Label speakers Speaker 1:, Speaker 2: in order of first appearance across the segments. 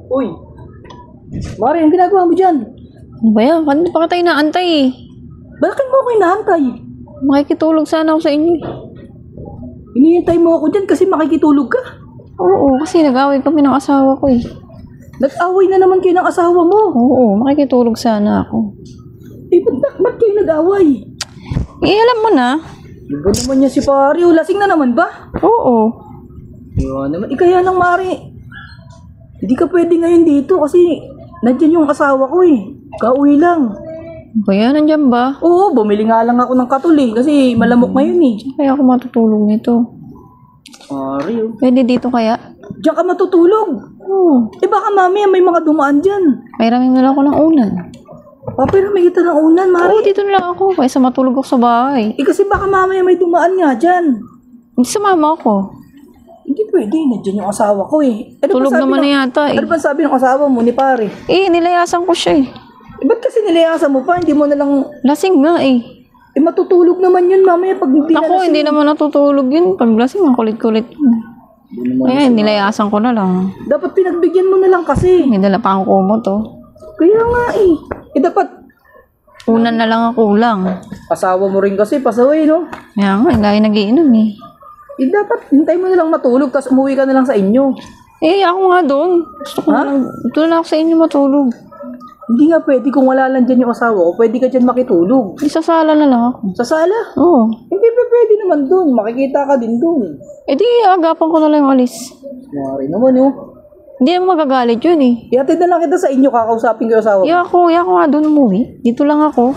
Speaker 1: Uy, Mari, ang ginagawa mo dyan?
Speaker 2: Ano ba yan? Kanina pa kita inaantay eh.
Speaker 1: Bakit mo ako inaantay?
Speaker 2: Makikitulog sana ako sa inyo.
Speaker 1: Hinihintay mo ako dyan kasi makikitulog ka.
Speaker 2: Oo, kasi nag-away kami ng asawa ko eh.
Speaker 1: Nag-away na naman kayo ng asawa mo.
Speaker 2: Oo, makikitulog sana ako.
Speaker 1: Eh, ba't kayo nag-away?
Speaker 2: Eh, alam mo na.
Speaker 1: Iba naman niya si pare. Lasing na naman ba?
Speaker 2: Oo.
Speaker 1: Iba naman. Kaya lang, Mari. Hindi ka pwede ngayon dito kasi nandyan yung asawa ko eh. Kauwi lang.
Speaker 2: Ba yan? Nandyan ba?
Speaker 1: Oo, bumili nga lang ako ng katul eh. Kasi malamok ngayon eh.
Speaker 2: Kaya ako matutulog nito.
Speaker 1: Mari, oh.
Speaker 2: Pwede dito kaya?
Speaker 1: Diyan ka matutulog.
Speaker 2: Oo.
Speaker 1: Eh baka mamaya may mga dumaan dyan.
Speaker 2: Pairaming na lang ako ng unan.
Speaker 1: Pero may kita ng unan, Mari.
Speaker 2: Oo, dito na lang ako. Kaysa matulog ako sa bahay.
Speaker 1: Eh kasi baka mamaya may dumaan nga dyan.
Speaker 2: Hindi sumama ako.
Speaker 1: Hindi pwede, nandiyan yung asawa ko eh. Ano
Speaker 2: Tulog
Speaker 1: ba sabi
Speaker 2: naman
Speaker 1: ng-
Speaker 2: na yata eh.
Speaker 1: Ano ba sabi ng asawa mo ni pare?
Speaker 2: Eh, nilayasan ko siya eh.
Speaker 1: Eh, ba't kasi nilayasan mo pa? Hindi mo na lang...
Speaker 2: Lasing nga eh.
Speaker 1: Eh matutulog naman yun mamaya pag hindi na
Speaker 2: Ako,
Speaker 1: lasing.
Speaker 2: hindi naman natutulog yun. Pag lasing, ang kulit-kulit yun. Kaya nilayasan ko na lang.
Speaker 1: Dapat pinagbigyan mo na lang kasi.
Speaker 2: May dala pa akong kumot oh.
Speaker 1: Kaya nga eh. Eh dapat
Speaker 2: Unan na lang ako kulang.
Speaker 1: asawa mo rin kasi pasaway no?
Speaker 2: Kaya nga, lagi nagiinom eh.
Speaker 1: Eh dapat hintay mo na lang matulog tapos umuwi ka na lang sa inyo.
Speaker 2: Eh, ako nga doon. Gusto ko na lang. Ito na ako sa inyo matulog.
Speaker 1: Hindi nga pwede kung wala lang dyan yung asawa ko. Pwede ka dyan makitulog.
Speaker 2: Isasala na lang ako.
Speaker 1: Sa sala?
Speaker 2: Oo.
Speaker 1: Hindi pa pwede naman dun. Makikita ka din dun.
Speaker 2: Eh di, agapan ko na lang yung alis.
Speaker 1: Mari naman oh.
Speaker 2: Hindi naman magagalit yun eh.
Speaker 1: Ihatid na lang kita sa inyo. Kakausapin ko yung asawa ko.
Speaker 2: Iya ako nga doon umuwi. Dito lang ako.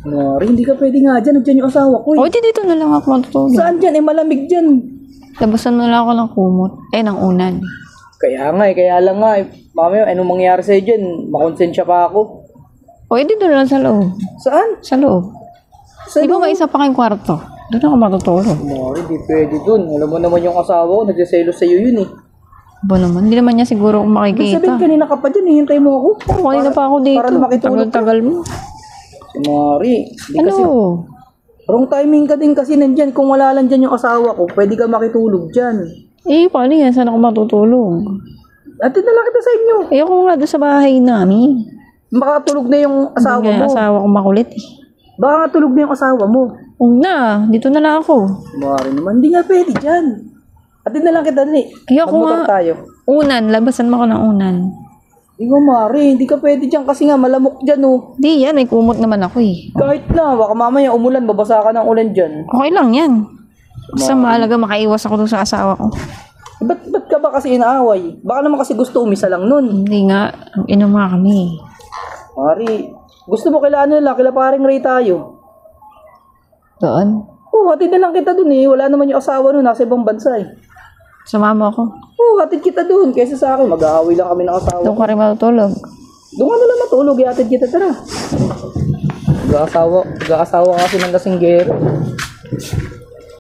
Speaker 1: Mari, hindi ka pwede nga dyan. Nandiyan yung asawa ko eh.
Speaker 2: O, di dito na lang ako matutulog.
Speaker 1: Saan dyan? Eh malamig dyan.
Speaker 2: Labasan na lang ako ng kumot. Eh, ng unan.
Speaker 1: Kaya nga eh. Kaya lang nga eh. Mamaya, anong mangyari sa'yo dyan? Makonsensya pa ako.
Speaker 2: O, eh, dito na lang sa loob.
Speaker 1: Saan?
Speaker 2: Sa loob.
Speaker 1: Sa
Speaker 2: Di ba may isa pa kayong kwarto? Doon ako matutulog.
Speaker 1: Mari, di pwede dun. Alam mo naman yung asawa ko. Nagsiselos sa'yo yun eh.
Speaker 2: Ba naman? Hindi naman niya siguro kung
Speaker 1: Ibig sabihin,
Speaker 2: makikita.
Speaker 1: kanina ka pa dyan. Hihintay mo ako.
Speaker 2: Oo, kanina pa ako dito.
Speaker 1: Para makitulog ka.
Speaker 2: Tagal mo.
Speaker 1: Si Mari. Di
Speaker 2: Ano?
Speaker 1: kasi, wrong timing ka din kasi nandyan. Kung wala lang dyan yung asawa ko, pwede ka makitulog dyan.
Speaker 2: Eh, paano yan? Saan ako matutulog?
Speaker 1: Atid na lang kita sa inyo.
Speaker 2: Eh, ako nga doon sa bahay namin.
Speaker 1: Makatulog na yung asawa
Speaker 2: Hindi nga,
Speaker 1: mo.
Speaker 2: asawa ko makulit eh.
Speaker 1: Baka nga tulog na yung asawa mo.
Speaker 2: Oo na, dito na lang ako.
Speaker 1: Mari naman, hindi nga pwede dyan. Atid na lang kita dali.
Speaker 2: Eh, ako
Speaker 1: Magmotor
Speaker 2: nga.
Speaker 1: tayo.
Speaker 2: Unan, labasan mo ako ng unan.
Speaker 1: Hindi nga Mari, hindi ka pwede dyan kasi nga malamok dyan oh.
Speaker 2: Di yan, may kumot naman ako eh.
Speaker 1: Kahit na, baka mamaya umulan, babasa ka ng ulan dyan.
Speaker 2: Okay lang yan. Basta mahalaga makaiwas ako doon sa asawa ko.
Speaker 1: Ba't ka ba kasi inaaway? Baka naman kasi gusto umisa lang nun.
Speaker 2: Hindi nga, inom nga kami.
Speaker 1: Mari, gusto mo kailangan nila, kila paring Ray tayo.
Speaker 2: Doon.
Speaker 1: Hatid na lang kita dun eh. Wala naman yung asawa nun, nasa ibang bansa eh.
Speaker 2: Sumama ako.
Speaker 1: Hatid kita dun. Kaysa sa akin, mag-aaway lang kami ng asawa.
Speaker 2: Doon ka rin matutulog.
Speaker 1: Doon ka na lang matulog, hatid kita, tara. Mag-aasawa kasi ng lasinggero.